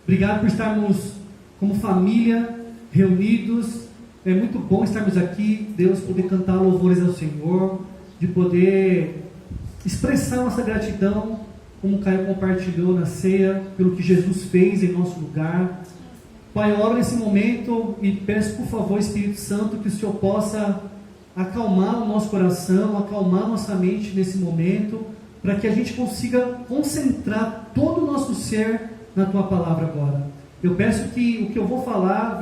Obrigado por estarmos como família reunidos. É muito bom estarmos aqui, Deus, poder cantar louvores ao Senhor, de poder expressar nossa gratidão, como o Caio compartilhou na ceia, pelo que Jesus fez em nosso lugar. Pai, eu oro nesse momento e peço, por favor, Espírito Santo, que o Senhor possa acalmar o nosso coração, acalmar nossa mente nesse momento, para que a gente consiga concentrar todo o nosso ser na Tua Palavra agora. Eu peço que o que eu vou falar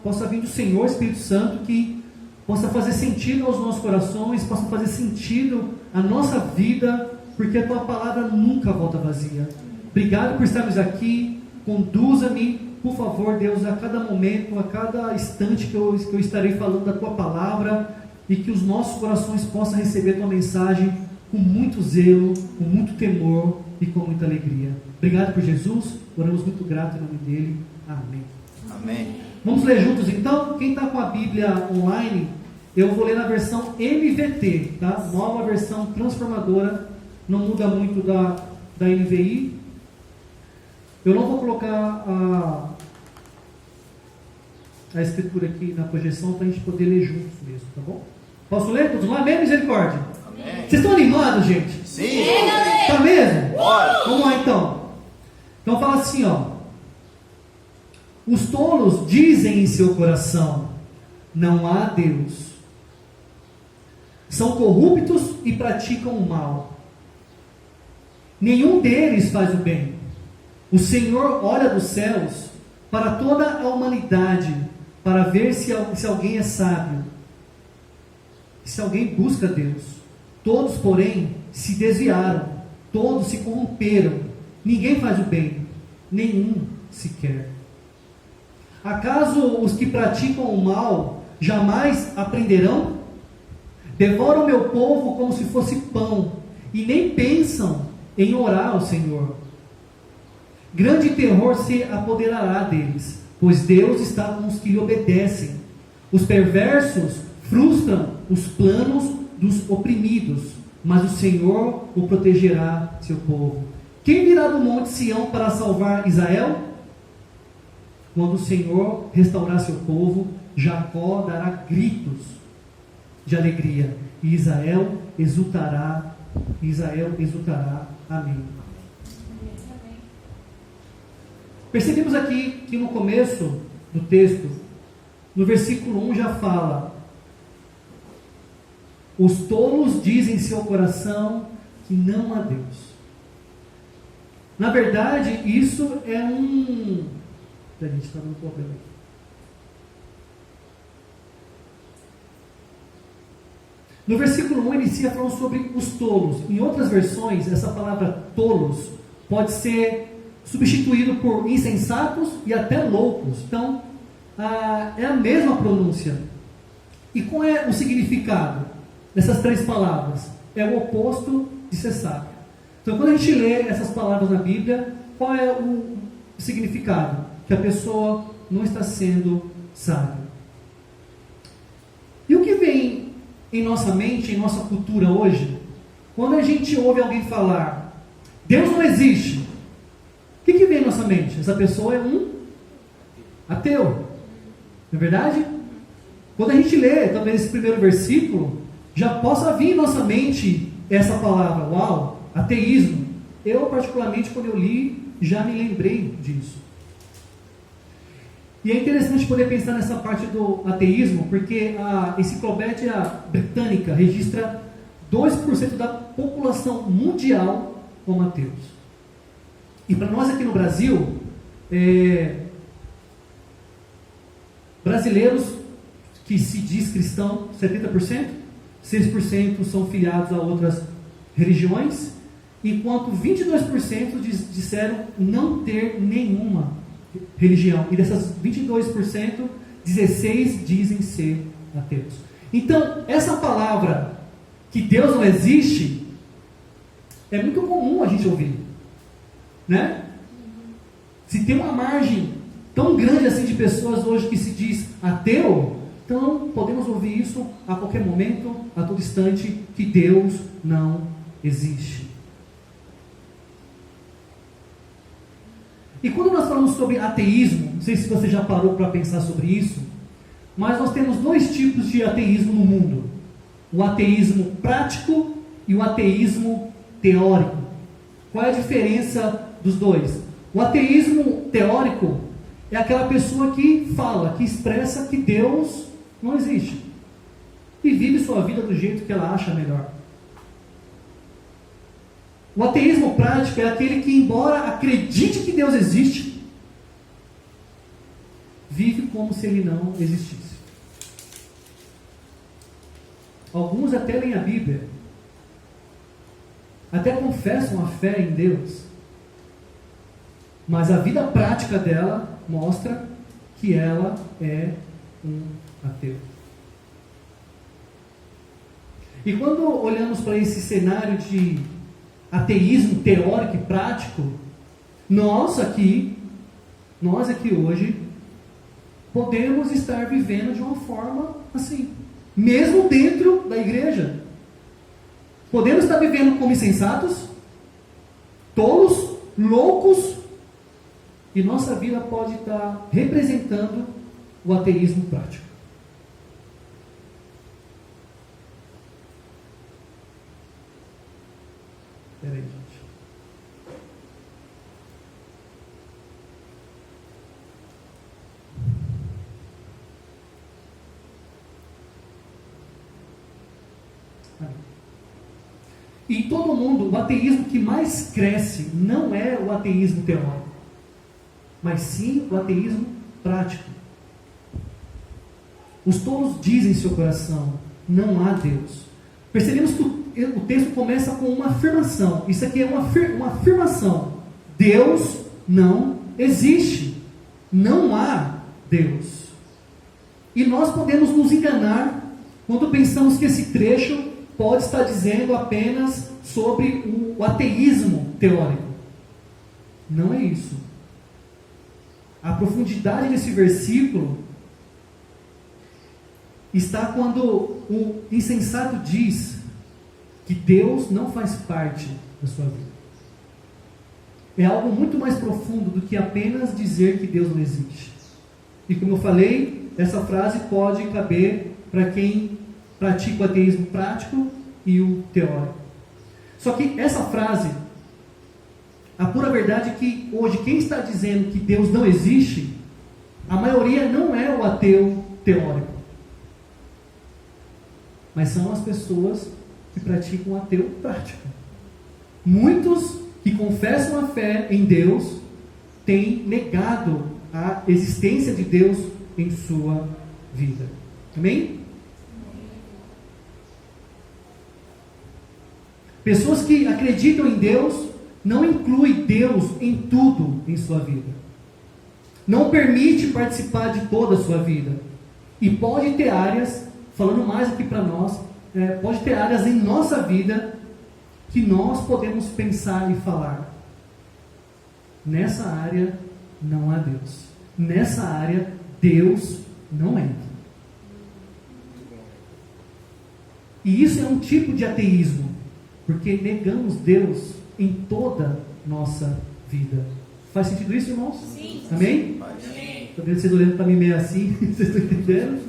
possa vir do Senhor, Espírito Santo, que possa fazer sentido aos nossos corações, possa fazer sentido à nossa vida, porque a Tua Palavra nunca volta vazia. Obrigado por estarmos aqui. Conduza-me, por favor, Deus, a cada momento, a cada instante que eu estarei falando da Tua Palavra, e que os nossos corações possam receber a Tua mensagem com muito zelo, com muito temor e com muita alegria. Obrigado por Jesus, oramos muito grato em nome dele. Amém. Amém. Vamos ler juntos então? Quem está com a Bíblia online, eu vou ler na versão MVT, tá? Nova versão transformadora, não muda muito da NVI. Eu não vou colocar a escritura aqui na projeção para a gente poder ler juntos mesmo, tá bom? Posso ler? Todos lá? Amém, misericórdia? Amém. Vocês estão animados, gente? Sim. Tá mesmo? Bora. Vamos lá então. Então fala assim, ó. Os tolos dizem em seu coração: não há Deus. São corruptos e praticam o mal. Nenhum deles faz o bem. O Senhor olha dos céus para toda a humanidade, para ver se alguém é sábio, se alguém busca Deus. Todos, porém, se desviaram, todos se corromperam, ninguém faz o bem, nenhum sequer. Acaso os que praticam o mal jamais aprenderão? Devoram meu povo como se fosse pão, e nem pensam em orar ao Senhor. Grande terror se apoderará deles, pois Deus está com os que lhe obedecem. Os perversos frustram os planos dos oprimidos, mas o Senhor o protegerá, seu povo. Quem virá do monte Sião para salvar Israel? Quando o Senhor restaurar seu povo, Jacó dará gritos de alegria, e Israel exultará. Amém. Percebemos aqui que no começo do texto, no versículo 1 já fala: os tolos dizem em seu coração que não há Deus. Na verdade, isso é a gente está dando problema aqui. No versículo 1 inicia falando sobre os tolos. Em outras versões, essa palavra tolos pode ser substituído por insensatos e até loucos. Então, é a mesma pronúncia. E qual é o significado dessas três palavras? É o oposto de ser sábio. Então, quando a gente lê essas palavras na Bíblia, qual é o significado? Que a pessoa não está sendo sábia. E o que vem em nossa mente, em nossa cultura hoje, quando a gente ouve alguém falar: Deus não existe, o que vem em nossa mente? Essa pessoa é um ateu, não é verdade? Quando a gente lê também esse primeiro versículo, já possa vir em nossa mente essa palavra: uau, ateísmo. Eu particularmente, quando eu li, já me lembrei disso. E é interessante poder pensar nessa parte do ateísmo, porque a Enciclopédia Britânica registra 2% da população mundial como ateus. E para nós aqui no Brasil, brasileiros que se diz cristão, 70%, 6% são filiados a outras religiões, enquanto 22% disseram não ter nenhuma religião. E dessas 22%, 16% dizem ser ateus. Então, essa palavra, que Deus não existe, é muito comum a gente ouvir, né? Se tem uma margem tão grande assim de pessoas hoje que se diz ateu, então podemos ouvir isso a qualquer momento, a todo instante, que Deus não existe. E quando nós falamos sobre ateísmo, não sei se você já parou para pensar sobre isso, mas nós temos dois tipos de ateísmo no mundo: o ateísmo prático e o ateísmo teórico. Qual é a diferença dos dois? O ateísmo teórico é aquela pessoa que fala, que expressa que Deus não existe e vive sua vida do jeito que ela acha melhor. O ateísmo prático é aquele que, embora acredite que Deus existe, vive como se ele não existisse. Alguns até leem a Bíblia, até confessam a fé em Deus, mas a vida prática dela mostra que ela é um ateu. E quando olhamos para esse cenário de ateísmo teórico e prático, nós aqui hoje podemos estar vivendo de uma forma assim, mesmo dentro da igreja. Podemos estar vivendo como insensatos, tolos, loucos, e nossa vida pode estar representando o ateísmo prático. Espera aí, gente. E em todo mundo, o ateísmo que mais cresce não é o ateísmo teórico, mas sim o ateísmo prático. Os tolos dizem em seu coração: não há Deus. Percebemos que o texto começa com uma afirmação. Isso aqui é uma afirmação. Deus não existe. Não há Deus. E nós podemos nos enganar quando pensamos que esse trecho pode estar dizendo apenas sobre o ateísmo teórico. Não é isso. A profundidade desse versículo está quando o insensato diz que Deus não faz parte da sua vida. É algo muito mais profundo do que apenas dizer que Deus não existe. E como eu falei, essa frase pode caber para quem pratica o ateísmo prático e o teórico. Só que essa frase, a pura verdade é que hoje quem está dizendo que Deus não existe, a maioria não é o ateu teórico, mas são as pessoas que praticam o ateu prático. Muitos que confessam a fé em Deus têm negado a existência de Deus em sua vida. Amém? Pessoas que acreditam em Deus não incluem Deus em tudo em sua vida. Não permite participar de toda a sua vida. E pode ter áreas, falando mais aqui para nós, pode ter áreas em nossa vida que nós podemos pensar e falar: nessa área não há Deus. Nessa área Deus não entra. E isso é um tipo de ateísmo, porque negamos Deus em toda nossa vida. Faz sentido isso, irmãos? Sim. Amém? Estou vendo vocês olhando para mim meio assim, vocês estão entendendo?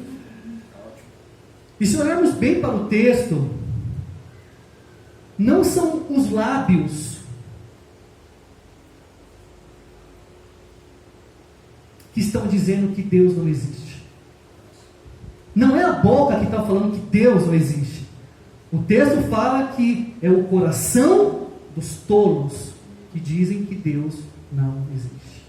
E se olharmos bem para o texto, não são os lábios que estão dizendo que Deus não existe. Não é a boca que está falando que Deus não existe. O texto fala que é o coração dos tolos que dizem que Deus não existe.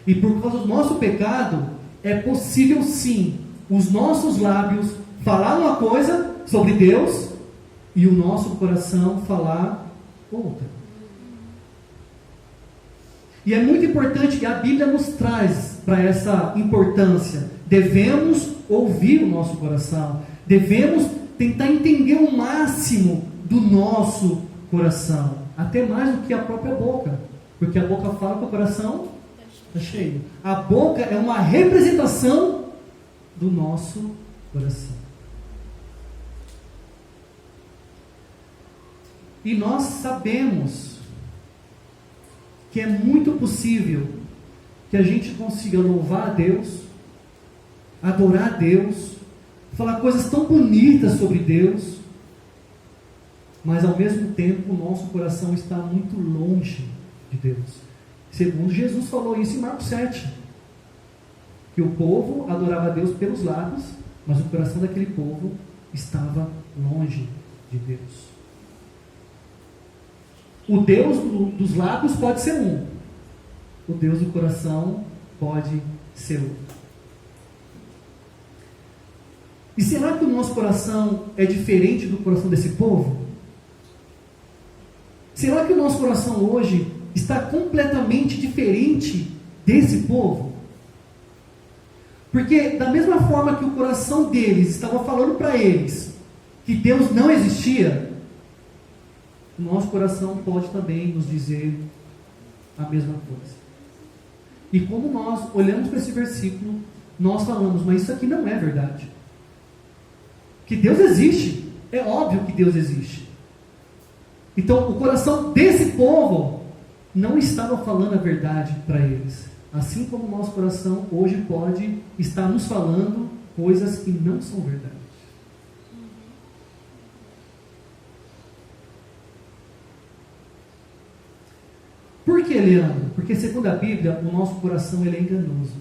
E por causa do nosso pecado, é possível sim os nossos lábios falar uma coisa sobre Deus e o nosso coração falar outra. E é muito importante que a Bíblia nos traz para essa importância. Devemos ouvir o nosso coração. Devemos tentar entender o máximo do nosso coração. Até mais do que a própria boca. Porque a boca fala que o coração está cheio. A boca é uma representação do nosso coração. E nós sabemos que é muito possível que a gente consiga louvar a Deus, adorar a Deus, falar coisas tão bonitas sobre Deus, mas ao mesmo tempo o nosso coração está muito longe de Deus. Segundo Jesus falou isso em Marcos 7, que o povo adorava a Deus pelos lábios, mas o coração daquele povo estava longe de Deus. O Deus dos lábios pode ser um, o Deus do coração pode ser outro. E será que o nosso coração é diferente do coração desse povo? Será que o nosso coração hoje está completamente diferente desse povo? Porque da mesma forma que o coração deles estava falando para eles que Deus não existia, o nosso coração pode também nos dizer a mesma coisa. E como nós olhamos para esse versículo, nós falamos, mas isso aqui não é verdade. Que Deus existe, é óbvio que Deus existe. Então o coração desse povo não estava falando a verdade para eles. Assim como o nosso coração hoje pode estar nos falando coisas que não são verdade. Por que, Leandro? Porque segundo a Bíblia, o nosso coração ele é enganoso.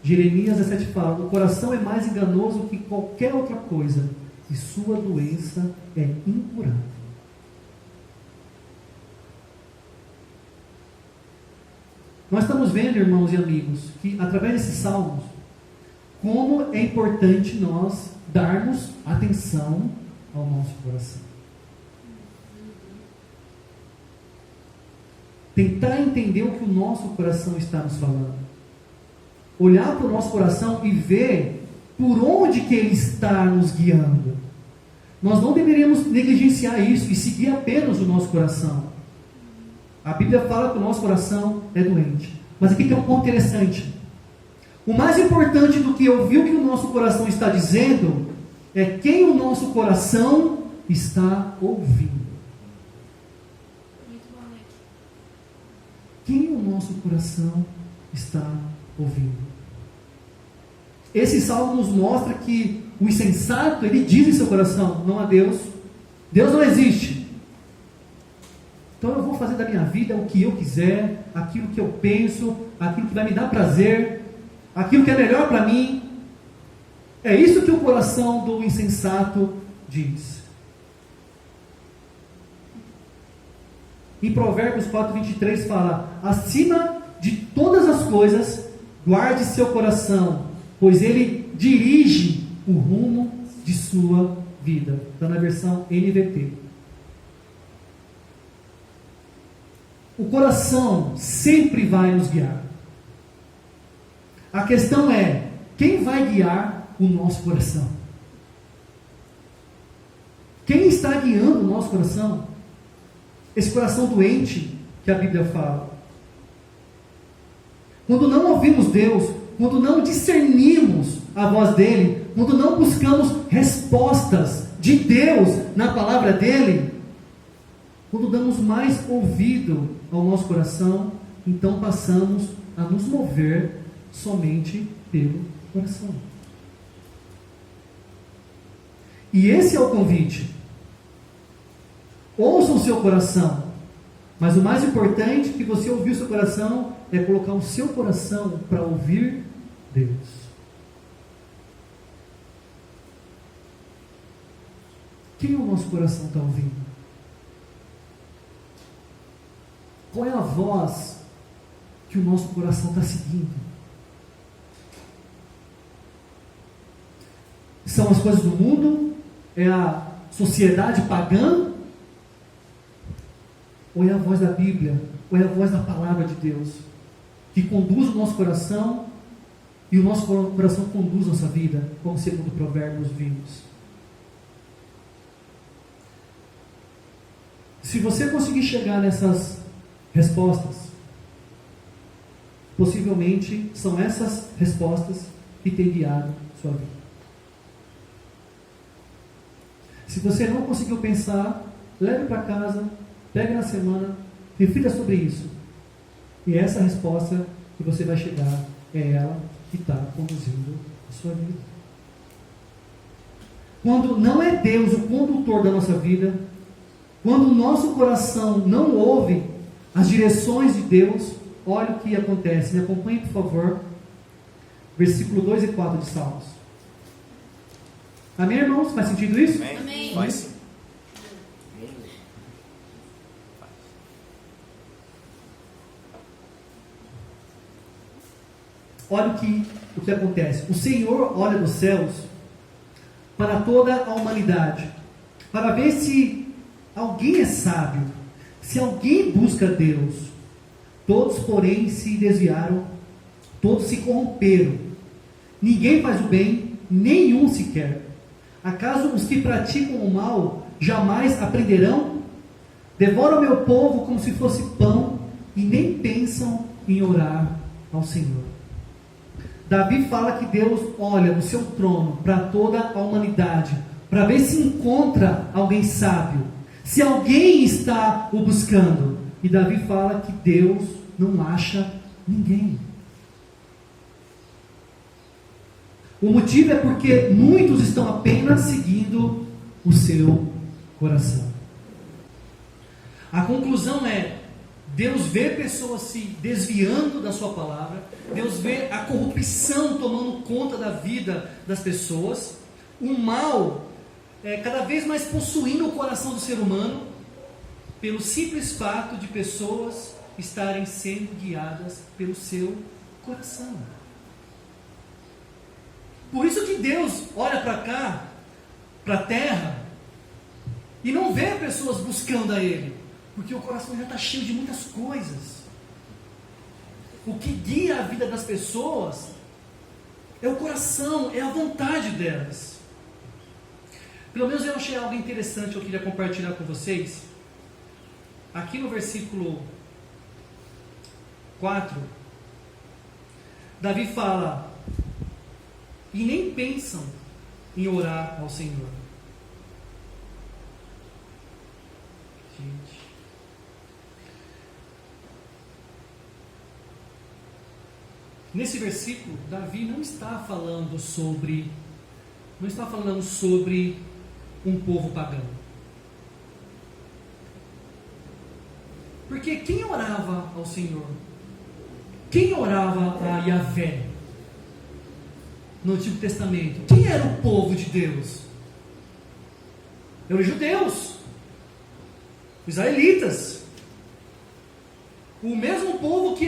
Jeremias 17 fala, o coração é mais enganoso que qualquer outra coisa, e sua doença é incurável. Nós estamos vendo, irmãos e amigos, que através desses salmos, como é importante nós darmos atenção ao nosso coração. Tentar entender o que o nosso coração está nos falando. Olhar para o nosso coração e ver por onde que ele está nos guiando. Nós não deveríamos negligenciar isso e seguir apenas o nosso coração. A Bíblia fala que o nosso coração é doente. Mas aqui tem um ponto interessante. O mais importante do que ouvir o que o nosso coração está dizendo é quem o nosso coração está ouvindo. Quem o nosso coração está ouvindo? Esse salmo nos mostra que o insensato, ele diz em seu coração, não há Deus. Deus não existe. Então eu vou fazer da minha vida o que eu quiser, aquilo que eu penso, aquilo que vai me dar prazer, aquilo que é melhor para mim. É isso que o coração do insensato diz. Em Provérbios 4:23 fala, acima de todas as coisas, guarde seu coração, pois ele dirige o rumo de sua vida. Está na versão NVT. O coração sempre vai nos guiar. A questão é, quem vai guiar o nosso coração? Quem está guiando o nosso coração? Esse coração doente que a Bíblia fala. Quando não ouvimos Deus, quando não discernimos a voz dEle, quando não buscamos respostas de Deus na palavra dEle, quando damos mais ouvido ao nosso coração, então passamos a nos mover somente pelo coração. E esse é o convite. Ouça o seu coração, mas o mais importante que você ouvir o seu coração é colocar o seu coração para ouvir Deus. Quem o nosso coração está ouvindo? Qual é a voz que o nosso coração está seguindo? São as coisas do mundo? É a sociedade pagã? Ou é a voz da Bíblia? Ou é a voz da palavra de Deus? Que conduz o nosso coração e o nosso coração conduz nossa vida, como segundo Provérbios vimos. Se você conseguir chegar nessas respostas, possivelmente são essas respostas que têm guiado sua vida. Se você não conseguiu pensar, leve para casa, pegue na semana, reflita sobre isso E essa resposta que você vai chegar é ela que está conduzindo a sua vida. Quando não é Deus o condutor da nossa vida, quando o nosso coração não ouve as direções de Deus, olha o que acontece. Me acompanhe, por favor. Versículo 2 e 4 de Salmos. Amém, irmãos? Faz sentido isso? Amém. Faz sim. Olha o que acontece. O Senhor olha dos céus para toda a humanidade, para ver se alguém é sábio, se alguém busca Deus. Todos, porém, se desviaram, todos se corromperam. Ninguém faz o bem, nenhum sequer. Acaso os que praticam o mal jamais aprenderão? Devoram meu povo como se fosse pão e nem pensam em orar ao Senhor. Davi fala que Deus olha no seu trono para toda a humanidade, para ver se encontra alguém sábio, se alguém está o buscando. E Davi fala que Deus não acha ninguém. O motivo é porque muitos estão apenas seguindo o seu coração. A conclusão é: Deus vê pessoas se desviando da sua palavra, Deus vê a corrupção tomando conta da vida das pessoas, o mal cada vez mais possuindo o coração do ser humano, pelo simples fato de pessoas estarem sendo guiadas pelo seu coração. Por isso que Deus olha para cá, para a terra, e não vê pessoas buscando a Ele, porque o coração já está cheio de muitas coisas. O que guia a vida das pessoas é o coração, é a vontade delas. Pelo menos eu achei algo interessante que eu queria compartilhar com vocês. Aqui no versículo 4, Davi fala: e nem pensam em orar ao Senhor. Gente. Nesse versículo, Davi não está falando sobre um povo pagão. Porque quem orava ao Senhor? Quem orava a Yahvé no Antigo Testamento? Quem era o povo de Deus? Eram os judeus, os israelitas, o mesmo povo que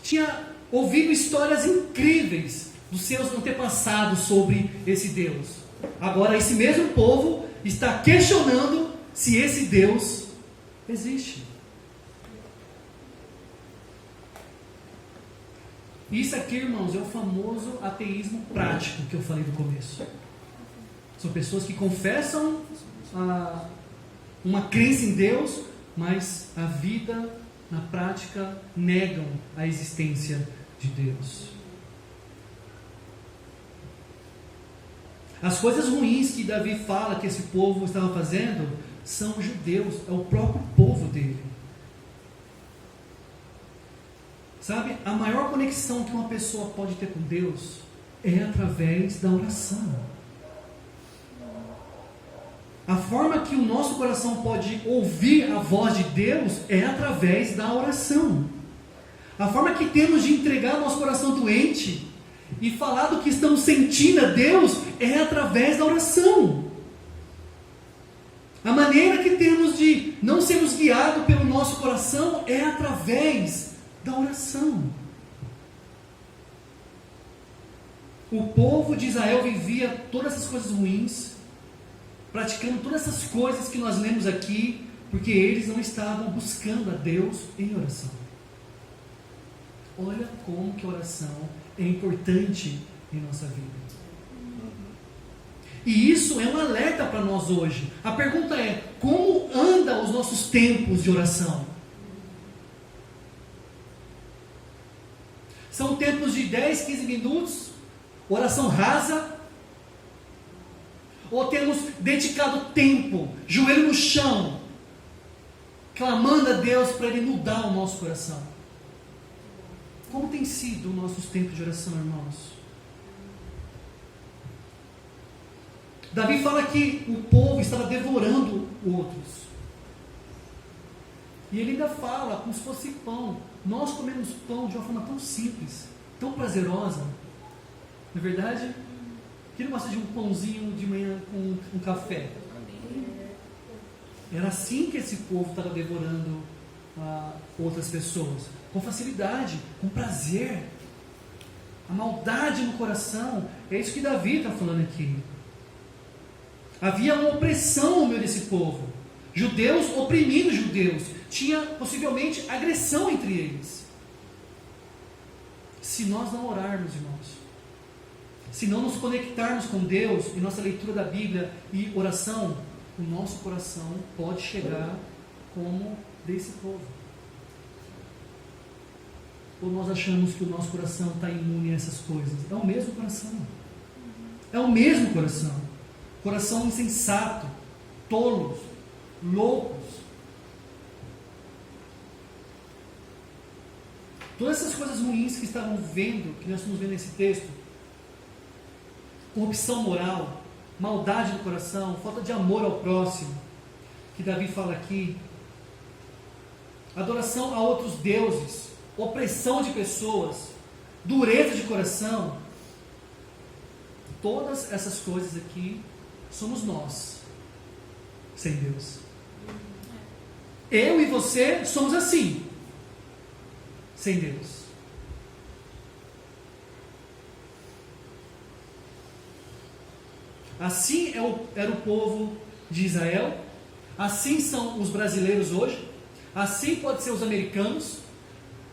tinha ouvido histórias incríveis dos seus antepassados sobre esse Deus. Agora esse mesmo povo está questionando se esse Deus existe. Isso aqui, irmãos, é o famoso ateísmo prático que eu falei no começo. São pessoas que confessam uma crença em Deus, mas a vida, na prática, negam a existência de Deus. As coisas ruins que Davi fala que esse povo estava fazendo são os judeus, é o próprio povo dele. Sabe, a maior conexão que uma pessoa pode ter com Deus é através da oração. A forma que o nosso coração pode ouvir a voz de Deus é através da oração. A forma que temos de entregar nosso coração doente e falar do que estamos sentindo a Deus é através da oração. A maneira que temos de não sermos guiados pelo nosso coração é através da oração. O povo de Israel vivia todas essas coisas ruins, praticando todas essas coisas que nós lemos aqui, porque eles não estavam buscando a Deus em oração. Olha como que a oração é importante em nossa vida. E isso é um alerta para nós hoje. A pergunta é: como andam os nossos tempos de oração? São tempos de 10, 15 minutos, oração rasa? Ou temos dedicado tempo, joelho no chão, clamando a Deus para Ele mudar o nosso coração? Como tem sido o nosso tempo de oração, irmãos? Davi fala que o povo estava devorando outros. E ele ainda fala como se fosse pão. Nós comemos pão de uma forma tão simples, tão prazerosa. Na verdade, quem não gosta de um pãozinho de manhã com um café? Era assim que esse povo estava devorando outras pessoas. Com facilidade, com prazer. A maldade no coração. É isso que Davi está falando aqui. Havia uma opressão no meio desse povo. Judeus oprimindo judeus. Tinha possivelmente agressão entre eles. Se nós não orarmos, irmãos, se não nos conectarmos com Deus em nossa leitura da Bíblia e oração, o nosso coração pode chegar como desse povo. Ou nós achamos que o nosso coração está imune a essas coisas? É o mesmo coração. É o mesmo coração. Coração insensato, tolos, loucos. Todas essas coisas ruins que estavam vendo, que nós estamos vendo nesse texto, corrupção moral, maldade no coração, falta de amor ao próximo, que Davi fala aqui, adoração a outros deuses, opressão de pessoas, dureza de coração, todas essas coisas aqui somos nós, sem Deus. Eu e você somos assim, sem Deus. Assim era o povo de Israel, assim são os brasileiros hoje, assim pode ser os americanos,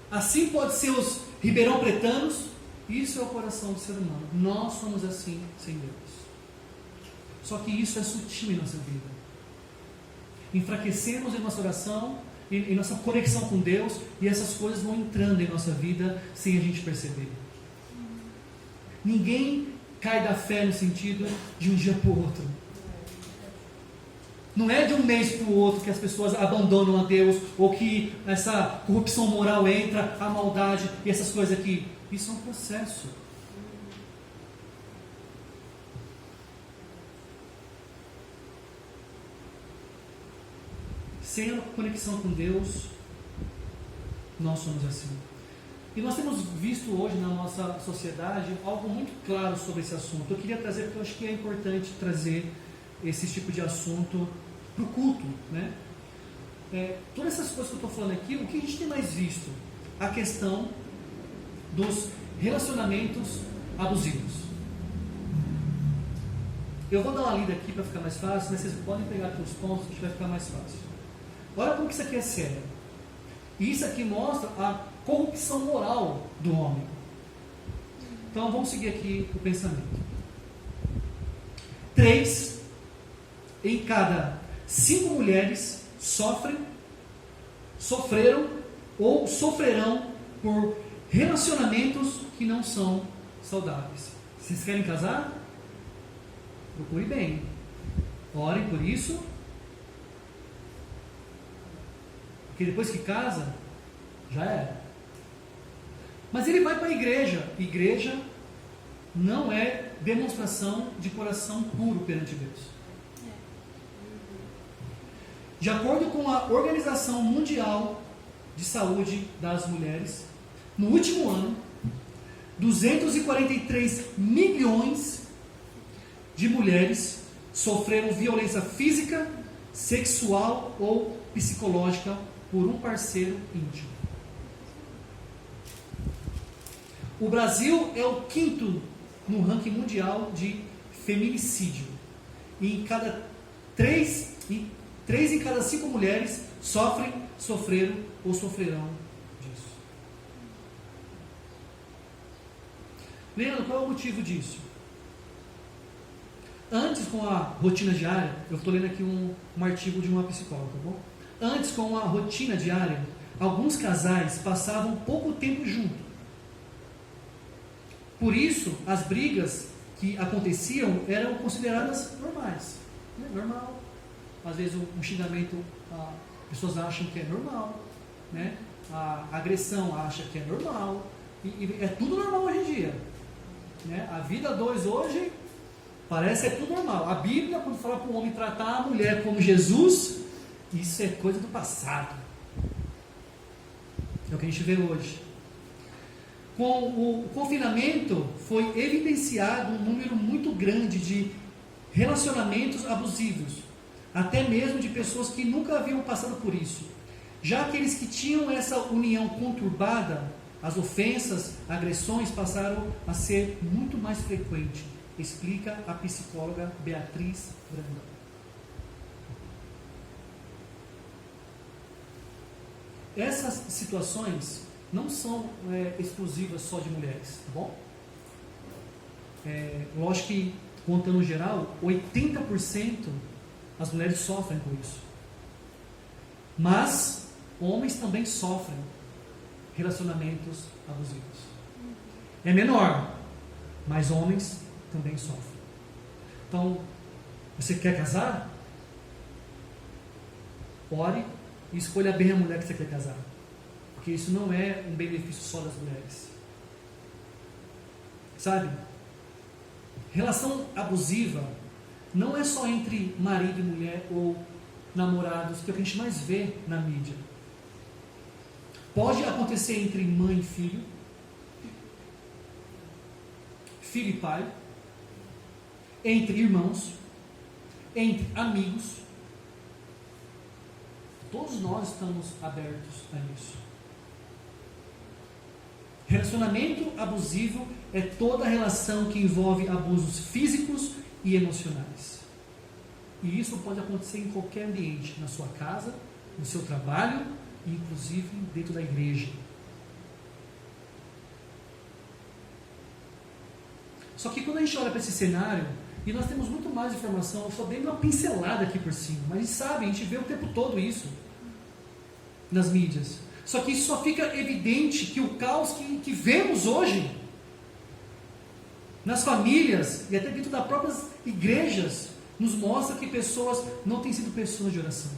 assim pode ser os ribeirão pretanos. Isso é o coração do ser humano. Nós somos assim, sem Deus. Só que isso é sutil em nossa vida. Enfraquecemos em nossa oração, em nossa conexão com Deus, e essas coisas vão entrando em nossa vida sem a gente perceber. Ninguém cai da fé no sentido de um dia para o outro. Não é de um mês para o outro que as pessoas abandonam a Deus, ou que essa corrupção moral entra, a maldade e essas coisas aqui. Isso é um processo. Sem a conexão com Deus, nós somos assim. E nós temos visto hoje na nossa sociedade algo muito claro sobre esse assunto. Eu queria trazer, porque eu acho que é importante trazer esse tipo de assunto para o culto, né? Todas essas coisas que eu estou falando aqui, o que a gente tem mais visto? A questão dos relacionamentos abusivos. Eu vou dar uma lida aqui para ficar mais fácil, mas vocês podem pegar aqui os pontos que vai ficar mais fácil. Olha como que isso aqui é sério. E isso aqui mostra a corrupção moral do homem. Então vamos seguir aqui o pensamento. 3 em cada 5 mulheres sofreram ou sofrerão por relacionamentos que não são saudáveis. Vocês querem casar? Procure bem. Orem por isso. Porque depois que casa, já era. Mas ele vai para a igreja. Igreja não é demonstração de coração puro perante Deus. De acordo com a Organização Mundial de Saúde das Mulheres, no último ano, 243 milhões de mulheres sofreram violência física, sexual ou psicológica por um parceiro íntimo. O Brasil é o 5º no ranking mundial de feminicídio. E 3 em cada 5 mulheres sofreram ou sofrerão disso. Leandro, qual é o motivo disso? Antes, com a rotina diária, eu estou lendo aqui um artigo de uma psicóloga, tá bom? Antes, com a rotina diária, alguns casais passavam pouco tempo juntos. Por isso, as brigas que aconteciam eram consideradas normais. Normal. Às vezes, um xingamento, pessoas acham que é normal. Né? A agressão acha que é normal. E é tudo normal hoje em dia. Né? A vida 2 hoje parece ser tudo normal. A Bíblia, quando fala para o homem tratar a mulher como Jesus, isso é coisa do passado. É o que a gente vê hoje. Com o confinamento, foi evidenciado um número muito grande de relacionamentos abusivos, até mesmo de pessoas que nunca haviam passado por isso. Já aqueles que tinham essa união conturbada, as ofensas, agressões passaram a ser muito mais frequentes, explica a psicóloga Beatriz Brandão. Essas situações não são exclusivas só de mulheres, tá bom? Lógico que, contando no geral, 80% as mulheres sofrem com isso. Mas homens também sofrem relacionamentos abusivos. É menor, mas homens também sofrem. Então, você quer casar? Ore e escolha bem a mulher que você quer casar. Porque isso não é um benefício só das mulheres. Sabe? Relação abusiva não é só entre marido e mulher ou namorados, que é o que a gente mais vê na mídia. Pode acontecer entre mãe e filho, filho e pai, entre irmãos, entre amigos. Todos nós estamos abertos a isso. Relacionamento abusivo é toda relação que envolve abusos físicos e emocionais. E isso pode acontecer em qualquer ambiente, na sua casa, no seu trabalho, e inclusive dentro da igreja. Só que quando a gente olha para esse cenário, e nós temos muito mais informação, eu só dei uma pincelada aqui por cima, mas a gente sabe, a gente vê o tempo todo isso nas mídias. Só que isso só fica evidente que o caos que vemos hoje nas famílias e até dentro das próprias igrejas nos mostra que pessoas não têm sido pessoas de oração.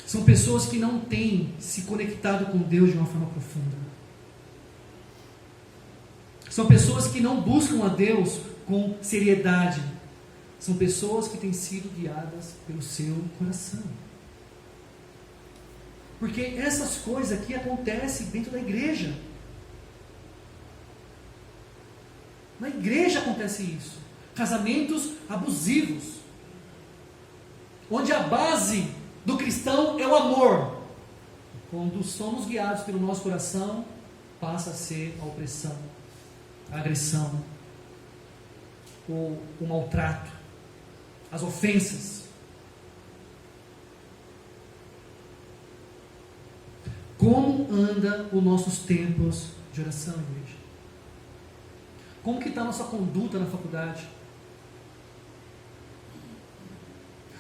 São pessoas que não têm se conectado com Deus de uma forma profunda. São pessoas que não buscam a Deus com seriedade. São pessoas que têm sido guiadas pelo seu coração. Porque essas coisas aqui acontecem dentro da igreja. Na igreja acontece isso. Casamentos abusivos. Onde a base do cristão é o amor. Quando somos guiados pelo nosso coração, passa a ser a opressão, a agressão, o maltrato, as ofensas. Como anda os nossos tempos de oração, igreja? Como que está a nossa conduta na faculdade?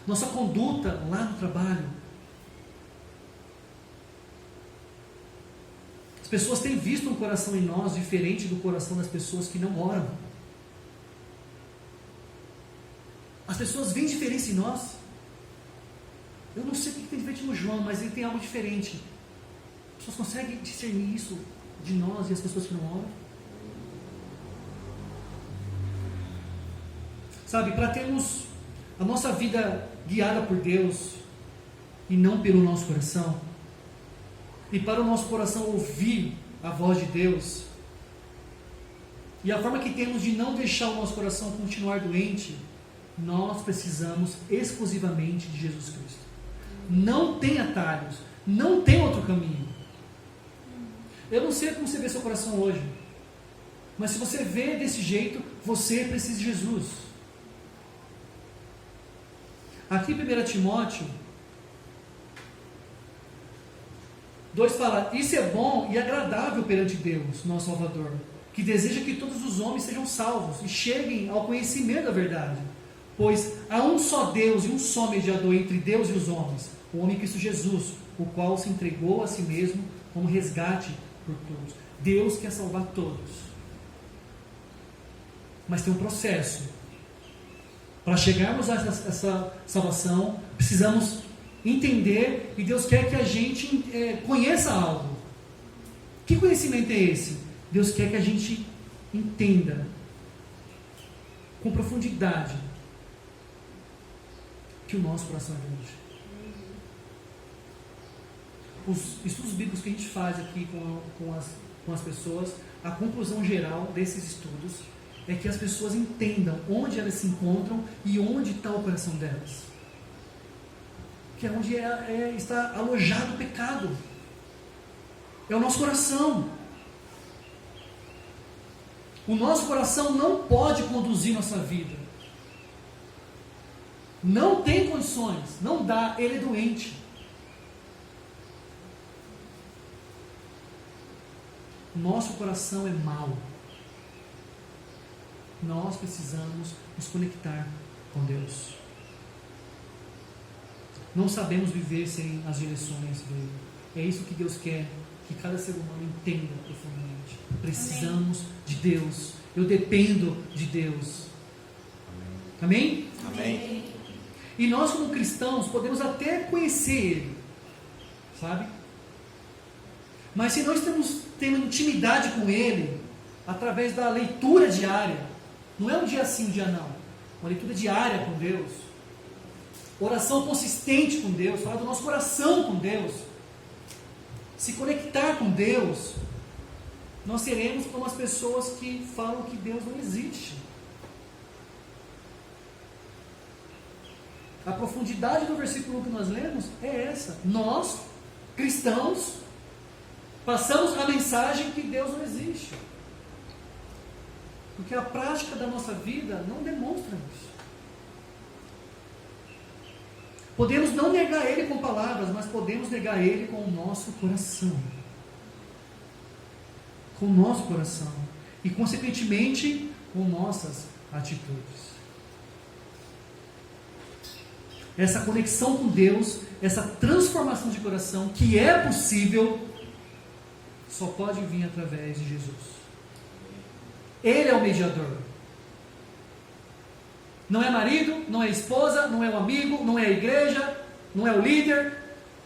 Nossa conduta lá no trabalho? As pessoas têm visto um coração em nós diferente do coração das pessoas que não oram. As pessoas veem diferença em nós. Eu não sei o que tem diferente no João, mas ele tem algo diferente. As pessoas conseguem discernir isso de nós e as pessoas que não oram? Sabe, para termos a nossa vida guiada por Deus e não pelo nosso coração, e para o nosso coração ouvir a voz de Deus, e a forma que temos de não deixar o nosso coração continuar doente, nós precisamos exclusivamente de Jesus Cristo. Não tem atalhos, não tem outro caminho. Eu não sei como você vê seu coração hoje, mas se você vê desse jeito, você precisa de Jesus. Aqui em 1 Timóteo 2 fala: isso é bom e agradável perante Deus, nosso Salvador, que deseja que todos os homens sejam salvos e cheguem ao conhecimento da verdade. Pois há um só Deus e um só mediador entre Deus e os homens, o homem Cristo Jesus, o qual se entregou a si mesmo como resgate por todos. Deus quer salvar todos, mas tem um processo. Para chegarmos a essa salvação, precisamos entender, e Deus quer que a gente conheça algo. Que conhecimento é esse? Deus quer que a gente entenda com profundidade que o nosso coração é grande. Os estudos bíblicos que a gente faz aqui com as pessoas, a conclusão geral desses estudos é que as pessoas entendam onde elas se encontram e onde está o coração delas. Que é onde está alojado o pecado. É o nosso coração. O nosso coração não pode conduzir nossa vida. Não tem condições, não dá, ele é doente. Nosso coração é mau. Nós precisamos nos conectar com Deus. Não sabemos viver sem as direções dele. É isso que Deus quer que cada ser humano entenda profundamente. Precisamos de Deus. Eu dependo de Deus. Amém? Amém. E nós, como cristãos, podemos até conhecer Ele, sabe? Mas se nós estamos tendo intimidade com Ele, através da leitura diária, não é um dia sim, um dia não, uma leitura diária com Deus, oração consistente com Deus, falar do nosso coração com Deus, se conectar com Deus, nós seremos como as pessoas que falam que Deus não existe. A profundidade do versículo que nós lemos é essa. Nós, cristãos, passamos a mensagem que Deus não existe. Porque a prática da nossa vida não demonstra isso. Podemos não negar Ele com palavras, mas podemos negar Ele com o nosso coração. Com o nosso coração. E, consequentemente, com nossas atitudes. Essa conexão com Deus, essa transformação de coração, que é possível, só pode vir através de Jesus. Ele é o mediador. Não é marido, não é esposa, não é o amigo, não é a igreja, não é o líder.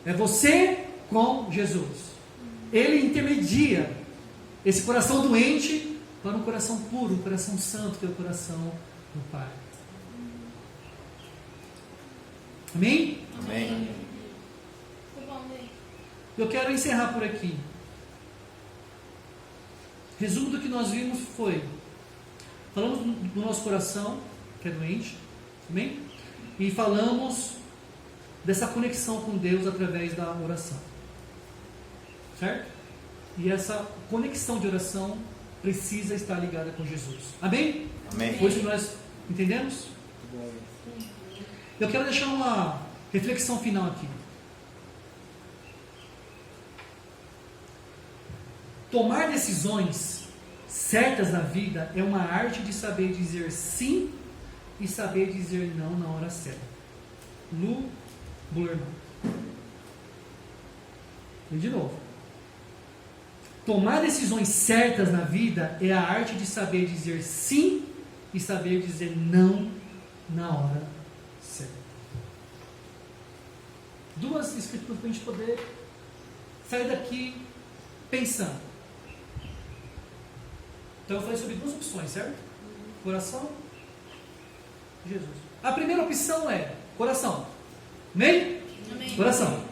É você com Jesus. Ele intermedia esse coração doente para um coração puro, um coração santo, que é o coração do Pai. Amém? Amém. Eu quero encerrar por aqui. Resumo do que nós vimos foi: falamos do nosso coração, que é doente, amém? E falamos dessa conexão com Deus através da oração, certo? E essa conexão de oração precisa estar ligada com Jesus, amém? Amém. Hoje nós entendemos? Eu quero deixar uma reflexão final aqui. Tomar decisões certas na vida é uma arte de saber dizer sim e saber dizer não na hora certa. Lu Bullerman. E de novo. Tomar decisões certas na vida é a arte de saber dizer sim e saber dizer não na hora certa. Duas escrituras para a gente poder sair daqui pensando. Então eu falei sobre duas opções, certo? Coração e Jesus. A primeira opção é coração. Amém? Amém. Coração.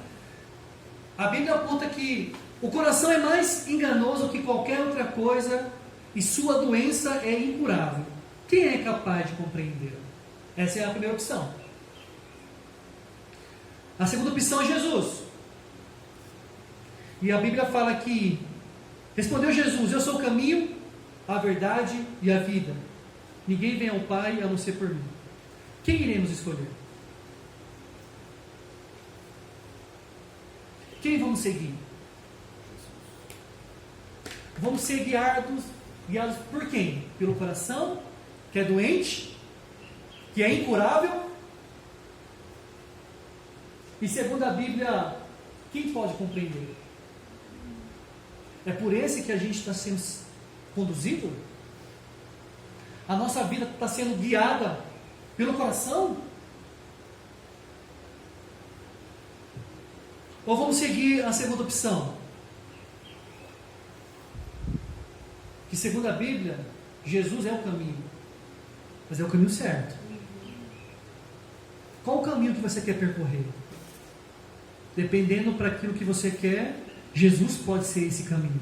A Bíblia aponta que o coração é mais enganoso que qualquer outra coisa e sua doença é incurável. Quem é capaz de compreender? Essa é a primeira opção. A segunda opção é Jesus. E a Bíblia fala que respondeu Jesus: eu sou o caminho, a verdade e a vida. Ninguém vem ao Pai a não ser por mim. Quem iremos escolher? Quem vamos seguir? Vamos ser guiados por quem? Pelo coração, que é doente, que é incurável? E segundo a Bíblia, quem pode compreender? É por esse que a gente está sendo conduzido? A nossa vida está sendo guiada pelo coração? Ou vamos seguir a segunda opção? Que segundo a Bíblia, Jesus é o caminho. Mas é o caminho certo. Qual o caminho que você quer percorrer? Dependendo para aquilo que você quer, Jesus pode ser esse caminho.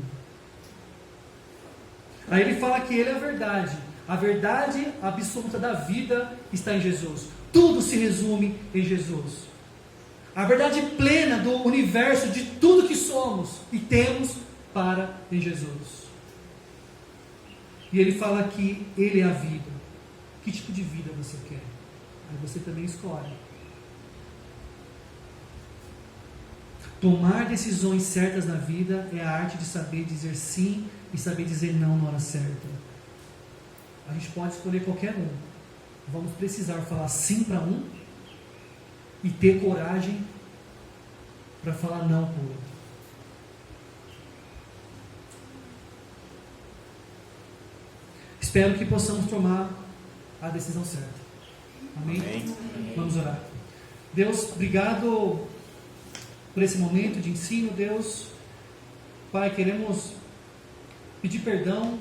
Aí ele fala que ele é a verdade. A verdade absoluta da vida está em Jesus. Tudo se resume em Jesus. A verdade plena do universo, de tudo que somos e temos, para em Jesus. E ele fala que ele é a vida. Que tipo de vida você quer? Aí você também escolhe. Tomar decisões certas na vida é a arte de saber dizer sim e saber dizer não na hora certa. A gente pode escolher qualquer um. Vamos precisar falar sim para um e ter coragem para falar não para o outro. Espero que possamos tomar a decisão certa. Amém? Amém. Vamos orar. Deus, obrigado por esse momento de ensino, Deus. Pai, queremos pedir perdão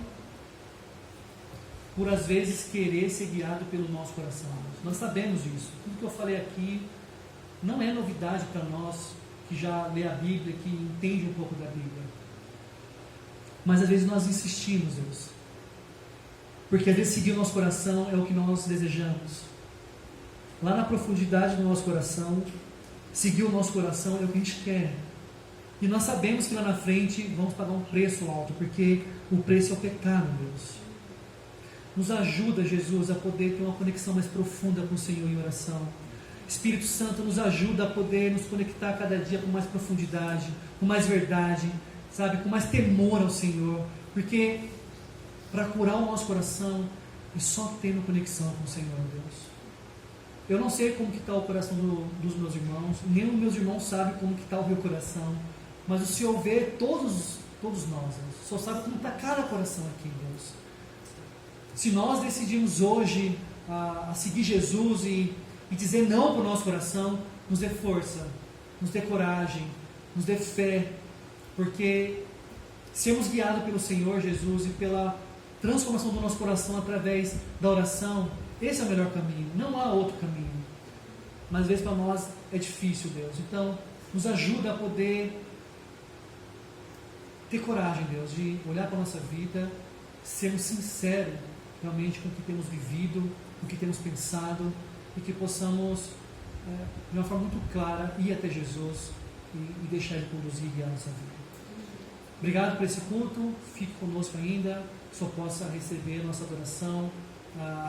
por às vezes querer ser guiado pelo nosso coração. Nós sabemos disso. Tudo que eu falei aqui não é novidade para nós que já lê a Bíblia, que entende um pouco da Bíblia. Mas às vezes nós insistimos, Deus. Porque às vezes seguir o nosso coração é o que nós desejamos. Lá na profundidade do nosso coração, seguir o nosso coração é o que a gente quer. E nós sabemos que lá na frente vamos pagar um preço alto, porque o preço é o pecado, Deus. Nos ajuda, Jesus, a poder ter uma conexão mais profunda com o Senhor em oração. Espírito Santo, nos ajuda a poder nos conectar cada dia com mais profundidade, com mais verdade, sabe, com mais temor ao Senhor. Porque para curar o nosso coração é só tendo conexão com o Senhor, Deus. Eu não sei como que está o coração dos meus irmãos, nem os meus irmãos sabem como que está o meu coração, mas o Senhor vê todos nós, Deus. Só sabe como está cada coração aqui, Deus. Se nós decidimos hoje a seguir Jesus e dizer não para o nosso coração, nos dê força, nos dê coragem, nos dê fé, porque sermos guiados pelo Senhor Jesus e pela transformação do nosso coração através da oração, esse é o melhor caminho, não há outro caminho. Mas às vezes para nós é difícil, Deus. Então, nos ajuda a poder ter coragem, Deus, de olhar para a nossa vida, sermos sinceros realmente com o que temos vivido, com o que temos pensado, e que possamos, de uma forma muito clara, ir até Jesus e deixar Ele conduzir e guiar a nossa vida. Obrigado por esse culto, fique conosco ainda, que o Senhor possa receber nossa adoração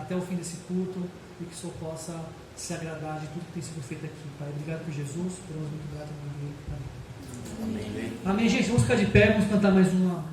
até o fim desse culto, e que o Senhor possa se agradar de tudo que tem sido feito aqui, Pai. Obrigado por Jesus, por nós muito grato. Amém. Amém. Amém, gente. Vamos ficar de pé, vamos cantar mais uma